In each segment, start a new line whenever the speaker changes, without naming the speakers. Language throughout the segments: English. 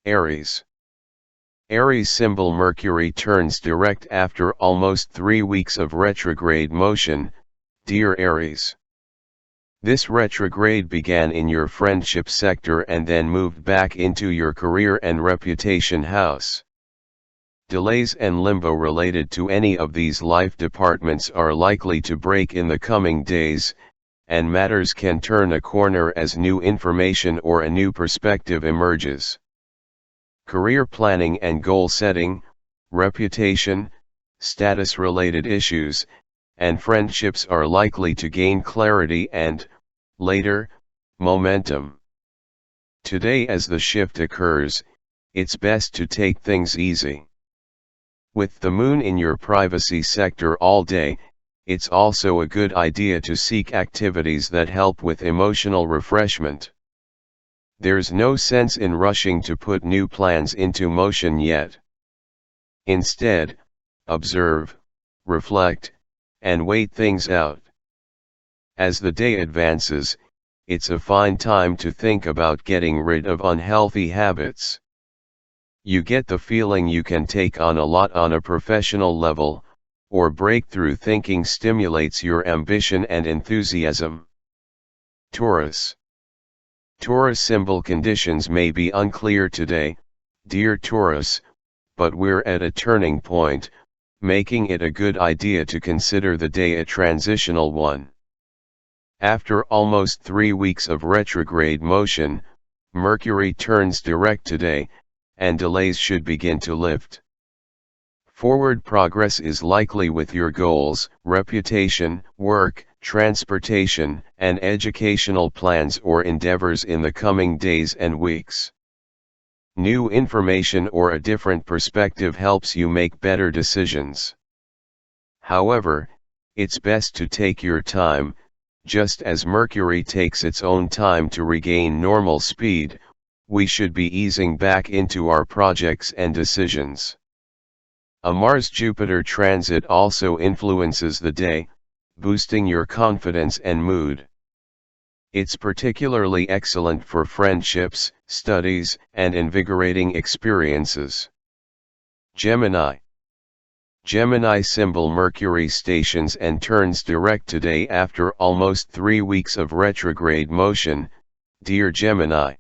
Aries. Aries symbol Mercury turns direct after almost 3 weeks of retrograde motion, dear Aries. This retrograde began in your friendship sector and then moved back into your career and reputation house. Delays and limbo related to any of these life departments are likely to break in the coming days, and matters can turn a corner as new information or a new perspective emerges. Career planning and goal setting, reputation, status-related issues, and friendships are likely to gain clarity and, later, momentum. Today as the shift occurs, it's best to take things easy. With the moon in your privacy sector all day, it's also a good idea to seek activities that help with emotional refreshment. There's no sense in rushing to put new plans into motion yet. Instead, observe, reflect, and wait things out. As the day advances, it's a fine time to think about getting rid of unhealthy habits. You get the feeling you can take on a lot on a professional level, or breakthrough thinking stimulates your ambition and enthusiasm. Taurus. Taurus symbol conditions may be unclear today, dear Taurus, but we're at a turning point, making it a good idea to consider the day a transitional one. After almost 3 weeks of retrograde motion, Mercury turns direct today, and delays should begin to lift. Forward progress is likely with your goals, reputation, work, transportation, and educational plans or endeavors in the coming days and weeks. New information or a different perspective helps you make better decisions. However, it's best to take your time, just as Mercury takes its own time to regain normal speed. We should be easing back into our projects and decisions. A Mars-Jupiter transit also influences the day, boosting your confidence and mood. It's particularly excellent for friendships, studies, and invigorating experiences. Gemini. Gemini symbol Mercury stations and turns direct today after almost 3 weeks of retrograde motion, dear Gemini.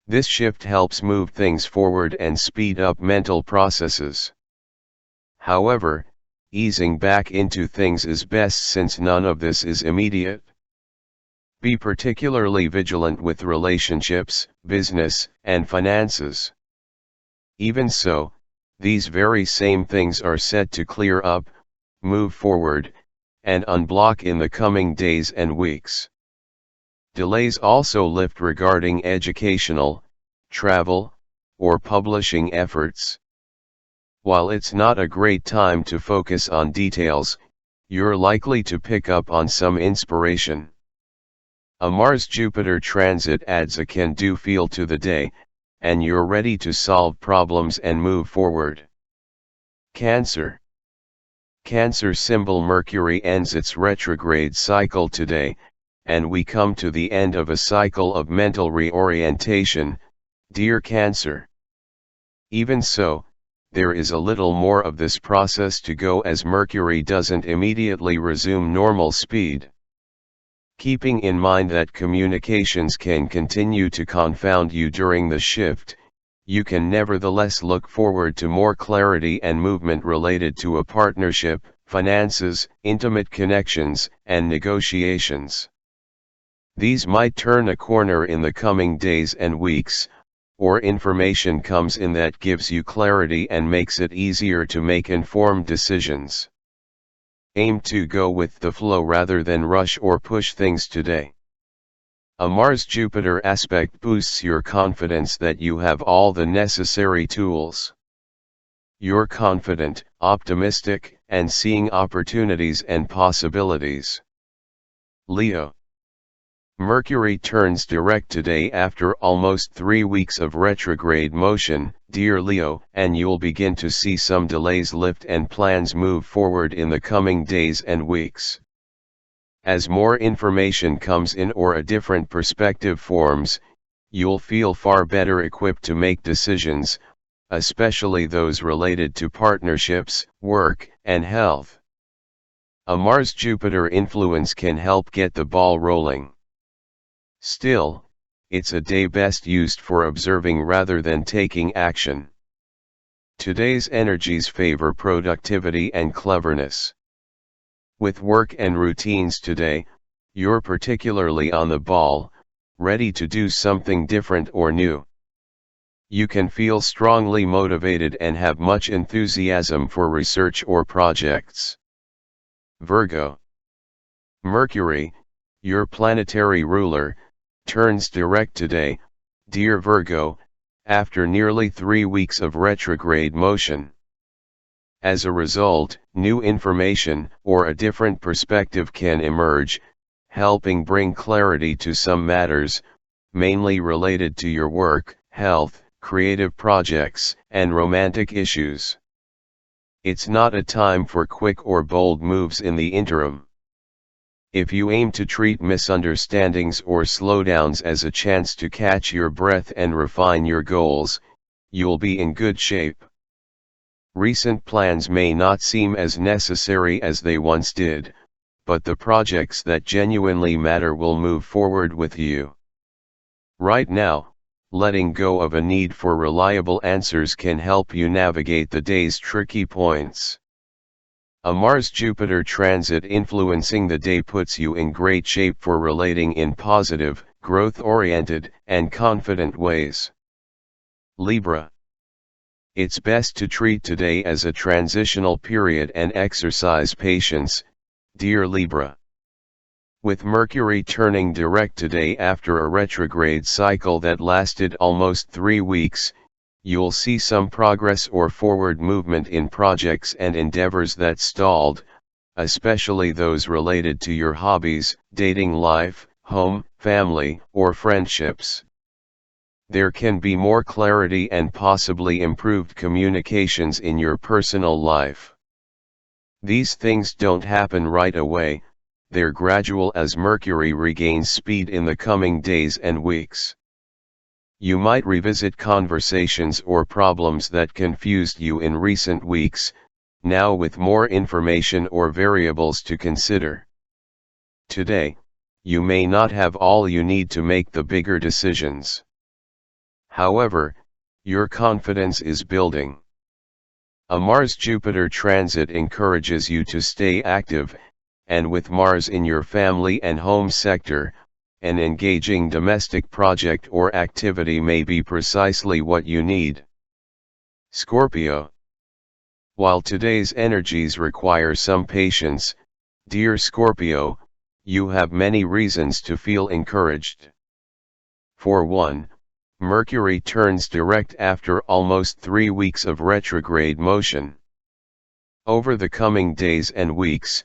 This shift helps move things forward and speed up mental processes. However, easing back into things is best since none of this is immediate. Be particularly vigilant with relationships, business, and finances. Even so, these very same things are set to clear up, move forward, and unblock in the coming days and weeks. Delays also lift regarding educational, travel, or publishing efforts. While it's not a great time to focus on details, you're likely to pick up on some inspiration. A Mars-Jupiter transit adds a can-do feel to the day, and you're ready to solve problems and move forward. Cancer. Cancer symbol Mercury ends its retrograde cycle today, and we come to the end of a cycle of mental reorientation, dear Cancer. Even so, there is a little more of this process to go as Mercury doesn't immediately resume normal speed. Keeping in mind that communications can continue to confound you during the shift, you can nevertheless look forward to more clarity and movement related to a partnership, finances, intimate connections, and negotiations. These might turn a corner in the coming days and weeks, or information comes in that gives you clarity and makes it easier to make informed decisions. Aim to go with the flow rather than rush or push things today. A Mars-Jupiter aspect boosts your confidence that you have all the necessary tools. You're confident, optimistic, and seeing opportunities and possibilities. Leo. Mercury turns direct today after almost 3 weeks of retrograde motion, dear Leo, and you'll begin to see some delays lift and plans move forward in the coming days and weeks. As more information comes in or a different perspective forms, you'll feel far better equipped to make decisions, especially those related to partnerships, work, and health. A Mars-Jupiter influence can help get the ball rolling. Still, it's a day best used for observing rather than taking action. Today's energies favor productivity and cleverness. With work and routines today, you're particularly on the ball, ready to do something different or new. You can feel strongly motivated and have much enthusiasm for research or projects. Virgo. Mercury, your planetary ruler, turns direct today, dear Virgo, after nearly 3 weeks of retrograde motion. As a result, new information or a different perspective can emerge, helping bring clarity to some matters, mainly related to your work, health, creative projects, and romantic issues. It's not a time for quick or bold moves in the interim. If you aim to treat misunderstandings or slowdowns as a chance to catch your breath and refine your goals, you'll be in good shape. Recent plans may not seem as necessary as they once did, but the projects that genuinely matter will move forward with you. Right now, letting go of a need for reliable answers can help you navigate the day's tricky points. A Mars-Jupiter transit influencing the day puts you in great shape for relating in positive, growth-oriented, and confident ways. Libra. It's best to treat today as a transitional period and exercise patience, dear Libra. With Mercury turning direct today after a retrograde cycle that lasted almost 3 weeks, you'll see some progress or forward movement in projects and endeavors that stalled, especially those related to your hobbies, dating life, home, family, or friendships. There can be more clarity and possibly improved communications in your personal life. These things don't happen right away, they're gradual as Mercury regains speed in the coming days and weeks. You might revisit conversations or problems that confused you in recent weeks, now with more information or variables to consider. Today, you may not have all you need to make the bigger decisions. However, your confidence is building. A Mars-Jupiter transit encourages you to stay active, and with Mars in your family and home sector, an engaging domestic project or activity may be precisely what you need. Scorpio. While today's energies require some patience, dear Scorpio, you have many reasons to feel encouraged. For one, Mercury turns direct after almost 3 weeks of retrograde motion. Over the coming days and weeks,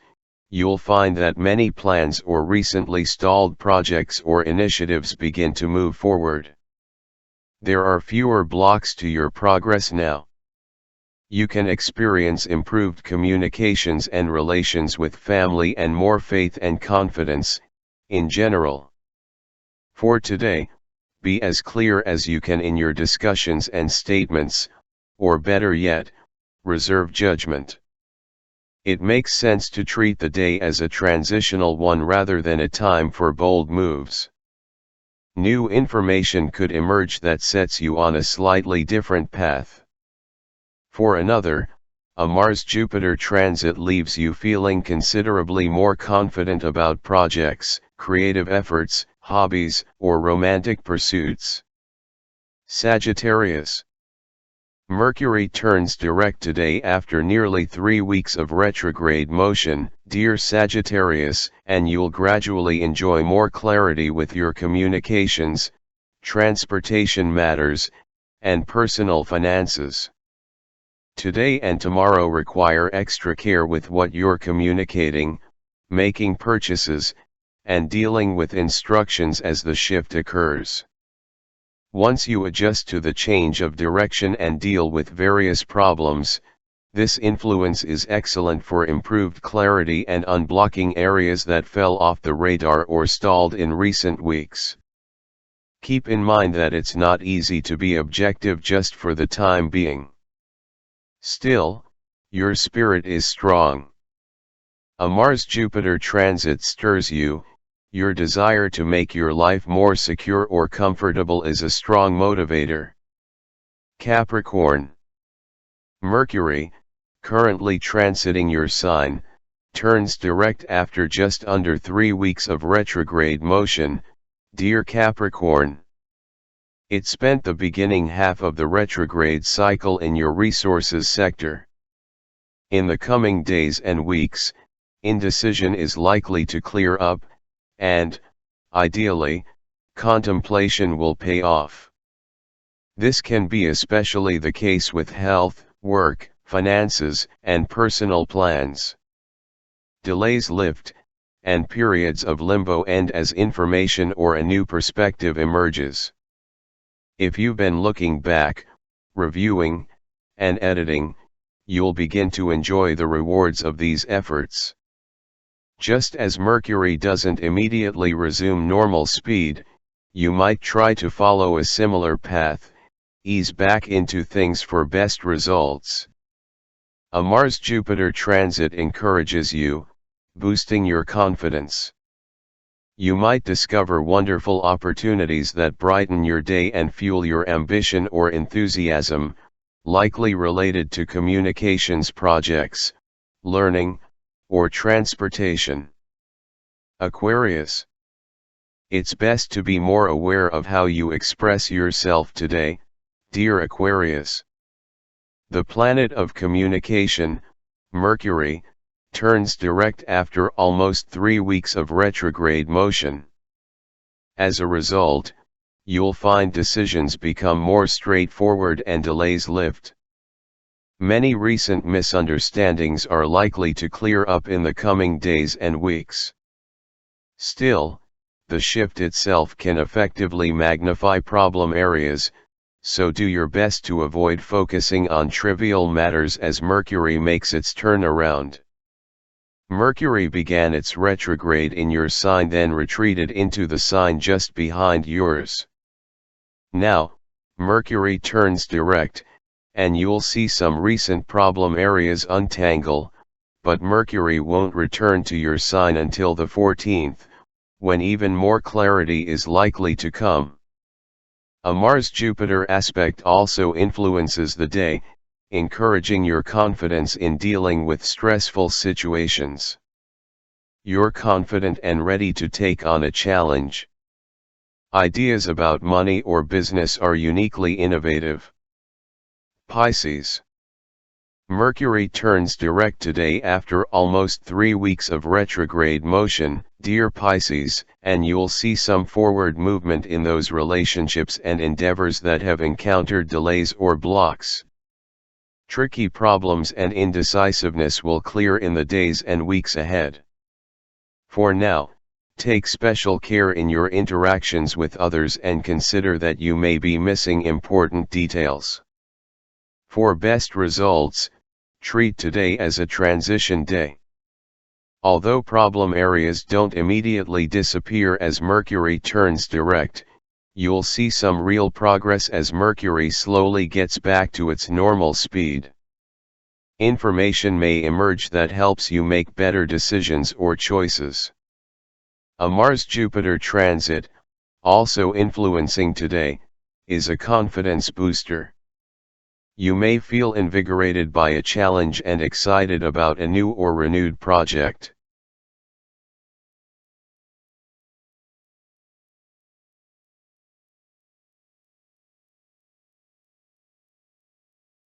you'll find that many plans or recently stalled projects or initiatives begin to move forward. There are fewer blocks to your progress now. You can experience improved communications and relations with family and more faith and confidence, in general. For today, be as clear as you can in your discussions and statements, or better yet, reserve judgment. It makes sense to treat the day as a transitional one rather than a time for bold moves. New information could emerge that sets you on a slightly different path. For another, a Mars-Jupiter transit leaves you feeling considerably more confident about projects, creative efforts, hobbies, or romantic pursuits. Sagittarius. Mercury turns direct today after nearly 3 weeks of retrograde motion, dear Sagittarius, and you'll gradually enjoy more clarity with your communications, transportation matters, and personal finances. Today and tomorrow require extra care with what you're communicating, making purchases, and dealing with instructions as the shift occurs. Once you adjust to the change of direction and deal with various problems, this influence is excellent for improved clarity and unblocking areas that fell off the radar or stalled in recent weeks. keep in mind that it's not easy to be objective just for the time being. Still, your spirit is strong. A Mars-Jupiter transit stirs you. Your desire to make your life more secure or comfortable is a strong motivator. Capricorn. Mercury, currently transiting your sign, turns direct after just under 3 weeks of retrograde motion, dear Capricorn. It spent the beginning half of the retrograde cycle in your resources sector. In the coming days and weeks, indecision is likely to clear up, and, ideally, contemplation will pay off. This can be especially the case with health, work, finances, and personal plans. Delays lift, and periods of limbo end as information or a new perspective emerges. If you've been looking back, reviewing, and editing, you'll begin to enjoy the rewards of these efforts. Just as Mercury doesn't immediately resume normal speed, you might try to follow a similar path, ease back into things for best results. A Mars-Jupiter transit encourages you, boosting your confidence. You might discover wonderful opportunities that brighten your day and fuel your ambition or enthusiasm, likely related to communications projects, learning, or transportation. Aquarius. It's best to be more aware of how you express yourself today, dear Aquarius. The planet of communication, Mercury, turns direct after almost 3 weeks of retrograde motion. As a result, you'll find decisions become more straightforward and delays lift. Many recent misunderstandings are likely to clear up in the coming days and weeks. Still, the shift itself can effectively magnify problem areas, so do your best to avoid focusing on trivial matters as Mercury makes its turnaround. Mercury began its retrograde in your sign, then retreated into the sign just behind yours. Now, Mercury turns direct, and you'll see some recent problem areas untangle, but Mercury won't return to your sign until the 14th, when even more clarity is likely to come. A Mars-Jupiter aspect also influences the day, encouraging your confidence in dealing with stressful situations. You're confident and ready to take on a challenge. Ideas about money or business are uniquely innovative. Pisces. Mercury turns direct today after almost 3 weeks of retrograde motion, dear Pisces, and you'll see some forward movement in those relationships and endeavors that have encountered delays or blocks. Tricky problems and indecisiveness will clear in the days and weeks ahead. For now, take special care in your interactions with others and consider that you may be missing important details. For best results, treat today as a transition day. Although problem areas don't immediately disappear as Mercury turns direct, you'll see some real progress as Mercury slowly gets back to its normal speed. Information may emerge that helps you make better decisions or choices. A Mars-Jupiter transit, also influencing today, is a confidence booster. You may feel invigorated by a challenge and excited about a new or renewed project.